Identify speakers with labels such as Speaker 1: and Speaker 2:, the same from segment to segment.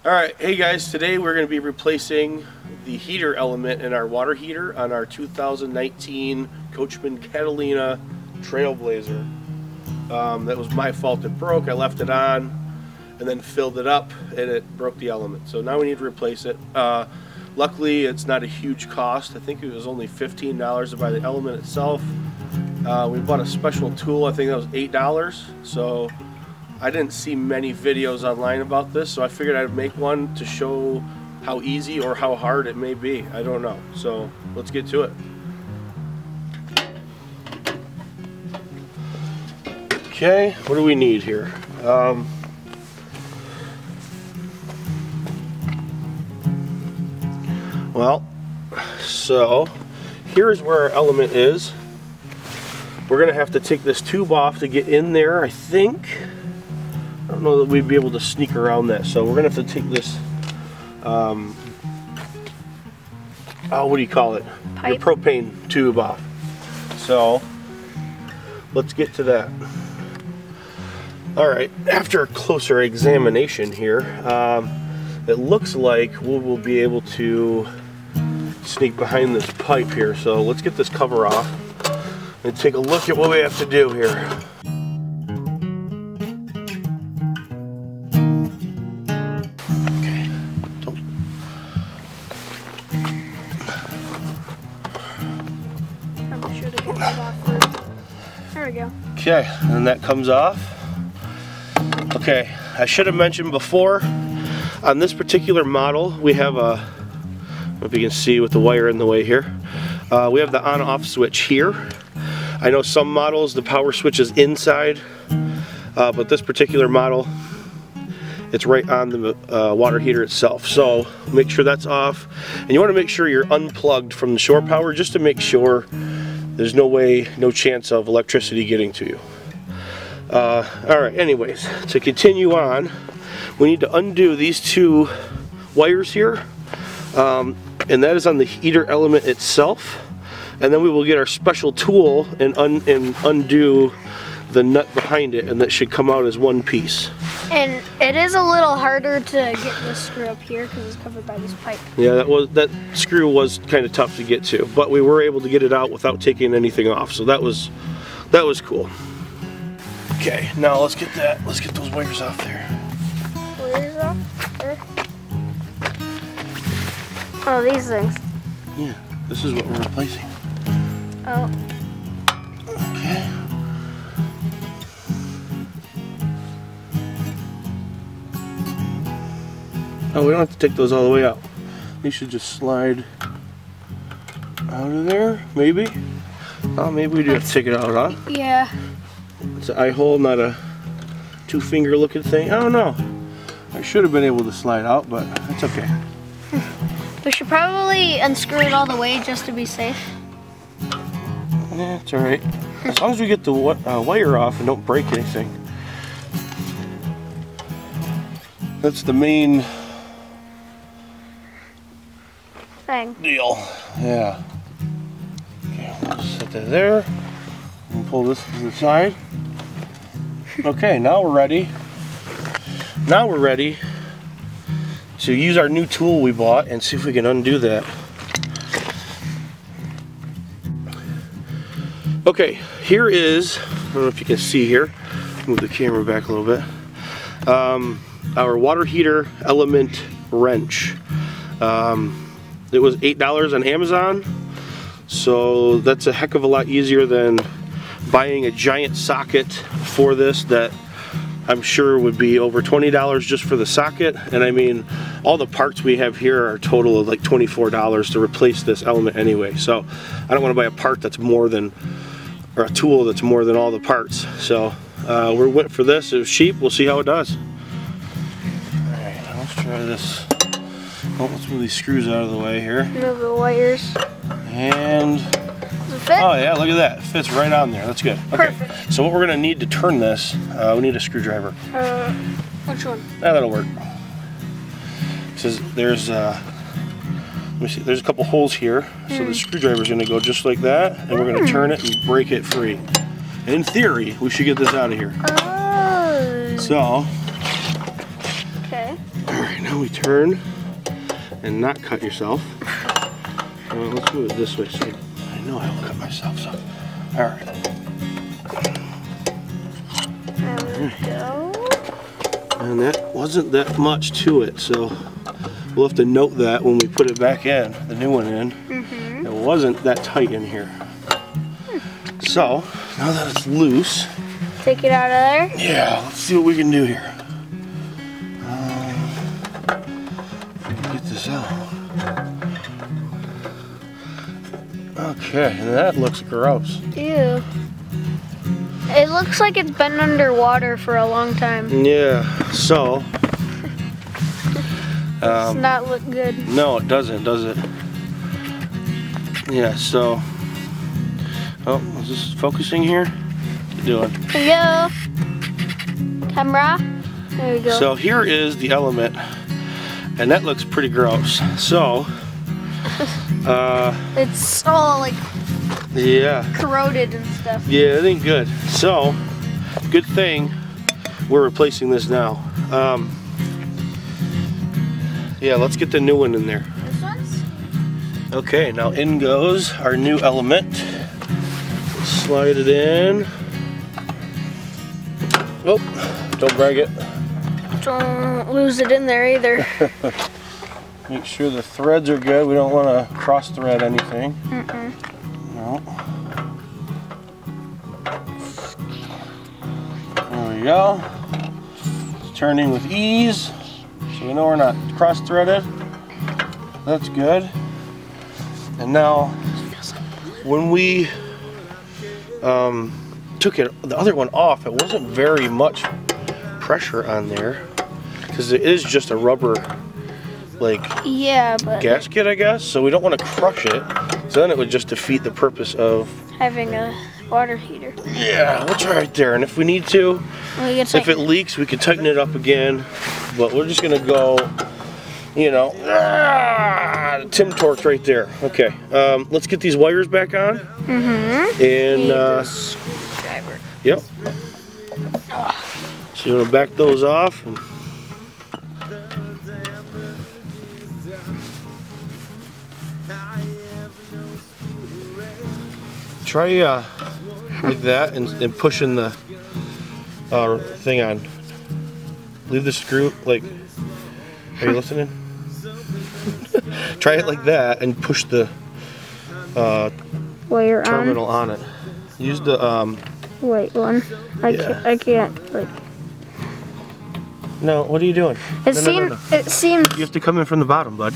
Speaker 1: Alright, hey guys, today we're going to be replacing the heater element in our water heater on our 2019 Coachman Catalina Trailblazer. That was my fault, it broke. I left it on and then filled it up and it broke the element. So now we need to replace it. Luckily it's not a huge cost. I think it was only $15 to buy the element itself. We bought a special tool, I think that was $8. So I didn't see many videos online about this, so I figured I'd make one to show how easy or how hard it may be. I don't know. So let's get to it. Okay, what do we need here? Well, so here's where our element is. We're going to have to take this tube off to get in there, I think. I don't know that we'd be able to sneak around that, so we're gonna have to take this, what do you call it?
Speaker 2: Pipe.
Speaker 1: Your propane tube off. So let's get to that. Alright, after a closer examination here, it looks like we will be able to sneak behind this pipe here. So let's get this cover off and take a look at what we have to do here.
Speaker 2: There we go.
Speaker 1: Okay, and that comes off. Okay, I should have mentioned before, on this particular model, we have a, I don't know if you can see with the wire in the way here, we have the on-off switch here. I know some models, the power switch is inside, but this particular model, it's right on the water heater itself. So make sure that's off. And you want to make sure you're unplugged from the shore power just to make sure there's no chance of electricity getting to you. Alright, anyways, to continue on, we need to undo these two wires here, and that is on the heater element itself. And then we will get our special tool and undo the nut behind it, and that should come out as one piece.
Speaker 2: And it is a little harder to get this screw up here because it's covered by this pipe.
Speaker 1: Yeah, that screw was kind of tough to get to, but we were able to get it out without taking anything off, so that was cool. Okay, now let's get those wires off there.
Speaker 2: Wires off? There. Oh, these things.
Speaker 1: Yeah, this is what we're replacing.
Speaker 2: Oh.
Speaker 1: Okay. Oh, we don't have to take those all the way out. These should just slide out of there, maybe? Oh, maybe we do have to take it out, huh?
Speaker 2: Yeah.
Speaker 1: It's an eye hole, not a two-finger looking thing. I don't know. I should have been able to slide out, but it's okay.
Speaker 2: We should probably unscrew it all the way just to be safe.
Speaker 1: Yeah, it's alright. As long as we get the wire off and don't break anything. That's the main
Speaker 2: Thing.
Speaker 1: deal. Yeah. Okay, we'll just set that there. And pull this to the side. Okay, now we're ready. Now we're ready to use our new tool we bought and see if we can undo that. Okay, here is, I don't know if you can see here, move the camera back a little bit, our water heater element wrench. It was $8 on Amazon, so that's a heck of a lot easier than buying a giant socket for this that I'm sure would be over $20 just for the socket. And I mean, all the parts we have here are a total of like $24 to replace this element anyway. So I don't want to buy a part that's more than, or a tool that's more than all the parts. So we went for this. It was cheap. We'll see how it does. Alright, let's try this. Oh, let's move these screws out of the way here.
Speaker 2: Move the wires.
Speaker 1: And
Speaker 2: Does it fit?
Speaker 1: oh yeah, look at that. It fits right on there. That's good. Okay.
Speaker 2: Perfect.
Speaker 1: So what we're going to need to turn this, we need a screwdriver.
Speaker 2: Which one?
Speaker 1: That'll work. Says there's let me see, there's a couple holes here. So the screwdriver's going to go just like that, and we're going to turn it and break it free. And in theory, we should get this out of here.
Speaker 2: Oh.
Speaker 1: So,
Speaker 2: Okay.
Speaker 1: alright, now we turn and not cut yourself. Let's move it this way so I know I will cut myself. So, all right.
Speaker 2: There we go.
Speaker 1: And that wasn't that much to it, so we'll have to note that when we put it back in, the new one in. It wasn't that tight in here. So, now that it's loose,
Speaker 2: Take it out of there.
Speaker 1: yeah, let's see what we can do here. Get this out. Okay, and that looks gross.
Speaker 2: Ew. It looks like it's been underwater for a long time.
Speaker 1: Yeah, so.
Speaker 2: Does not look good.
Speaker 1: No, it doesn't, does it? Yeah, so. Oh, is this focusing here? What you doing?
Speaker 2: Here we go. Camera. There we go.
Speaker 1: So here is the element, and that looks pretty gross. So,
Speaker 2: It's all like
Speaker 1: yeah.
Speaker 2: corroded and stuff.
Speaker 1: Yeah, it ain't good. So, good thing we're replacing this now. Yeah, let's get the new one in there.
Speaker 2: This one's?
Speaker 1: Okay, now in goes our new element. Slide it in. Oh, don't break it.
Speaker 2: Don't lose it in there either.
Speaker 1: Make sure the threads are good. We don't want to cross thread anything. No. There we go. It's turning with ease, so we know we're not cross threaded. That's good. And now, when we took the other one off, it wasn't very much pressure on there because it is just a rubber like
Speaker 2: Yeah, but
Speaker 1: gasket, I guess, so we don't want to crush it, so then it would just defeat the purpose of
Speaker 2: having a water heater.
Speaker 1: yeah, we'll try right there, and if we need to,
Speaker 2: We can
Speaker 1: if it leaks, we can tighten it up again, but we're just gonna go, you know, Tim Torch right there. Okay, let's get these wires back on. And
Speaker 2: screwdriver.
Speaker 1: yep, so you want to back those off. Try like that and pushing the thing on. Leave the screw, like, are you listening? Try it like that and push the
Speaker 2: Wire
Speaker 1: terminal on it. Use the
Speaker 2: Wait, one. I can't like.
Speaker 1: no, what are you doing?
Speaker 2: It
Speaker 1: No.
Speaker 2: It seems.
Speaker 1: You have to come in from the bottom, bud.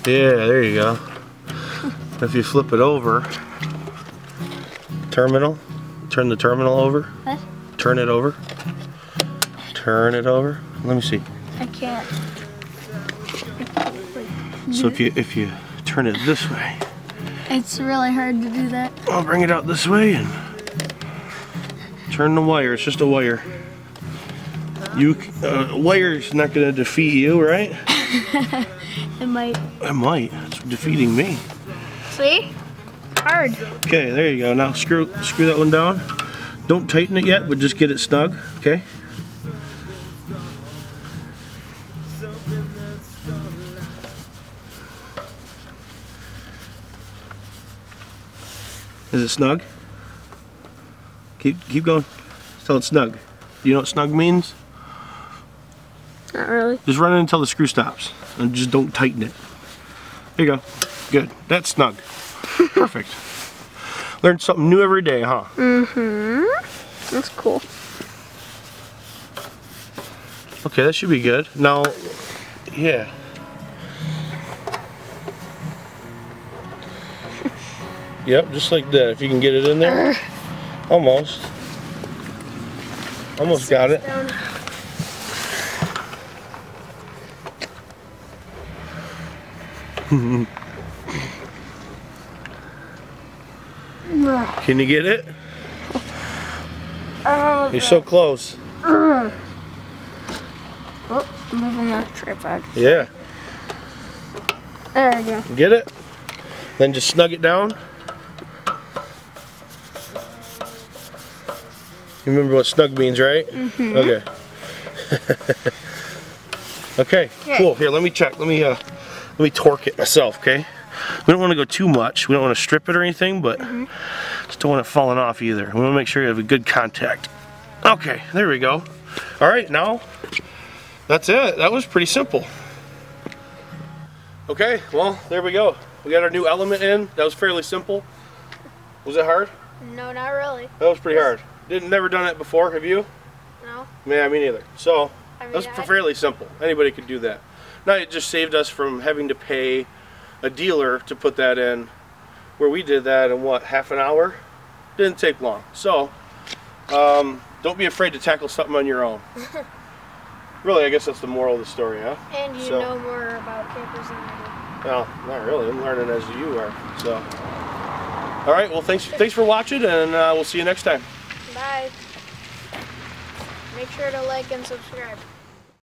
Speaker 1: Yeah, there you go. If you flip it over, terminal, turn the terminal over.
Speaker 2: What?
Speaker 1: Turn it over. Turn it over. Let me see.
Speaker 2: I can't.
Speaker 1: So if you turn it this way,
Speaker 2: It's really hard to do that.
Speaker 1: I'll bring it out this way and turn the wire. It's just a wire. Wire's not going to defeat you, right?
Speaker 2: It might.
Speaker 1: It might. It's defeating me.
Speaker 2: See? Hard.
Speaker 1: Okay, there you go. Now screw that one down. Don't tighten it yet, but just get it snug. Okay. Is it snug? Keep going until it's snug. Do you know what snug means?
Speaker 2: Not really.
Speaker 1: Just run it until the screw stops, and just don't tighten it. There you go. Good. That's snug. Perfect. Learn something new every day, huh?
Speaker 2: That's cool.
Speaker 1: Okay, that should be good. Now, yeah. Yep, just like that. If you can get it in there. Almost. Almost got it. Can you get it? You're so close.
Speaker 2: Oh, moving the tripod.
Speaker 1: Yeah.
Speaker 2: There we go.
Speaker 1: Get it? Then just snug it down. You remember what snug means, right? Okay. Okay, cool. Here, let me check. Let me torque it myself, okay? We don't want to go too much. We don't want to strip it or anything, but just don't want it falling off either. We want to make sure you have a good contact. Okay, there we go. All right, now that's it. That was pretty simple. Okay, well, there we go. We got our new element in. That was fairly simple. Was it hard?
Speaker 2: No, not really.
Speaker 1: That was pretty hard. Never done it before, have you?
Speaker 2: No.
Speaker 1: Yeah, me neither. So,
Speaker 2: I mean,
Speaker 1: that was fairly simple. Anybody could do that. Now it just saved us from having to pay a dealer to put that in, where we did that in what, half an hour? Didn't take long. So, don't be afraid to tackle something on your own. Really, I guess that's the moral of the story, huh?
Speaker 2: And you know more about campers than I do.
Speaker 1: Well, not really. I'm learning as you are. So, all right. Well, thanks for watching, and we'll see you next time.
Speaker 2: Bye. Make sure to like and subscribe.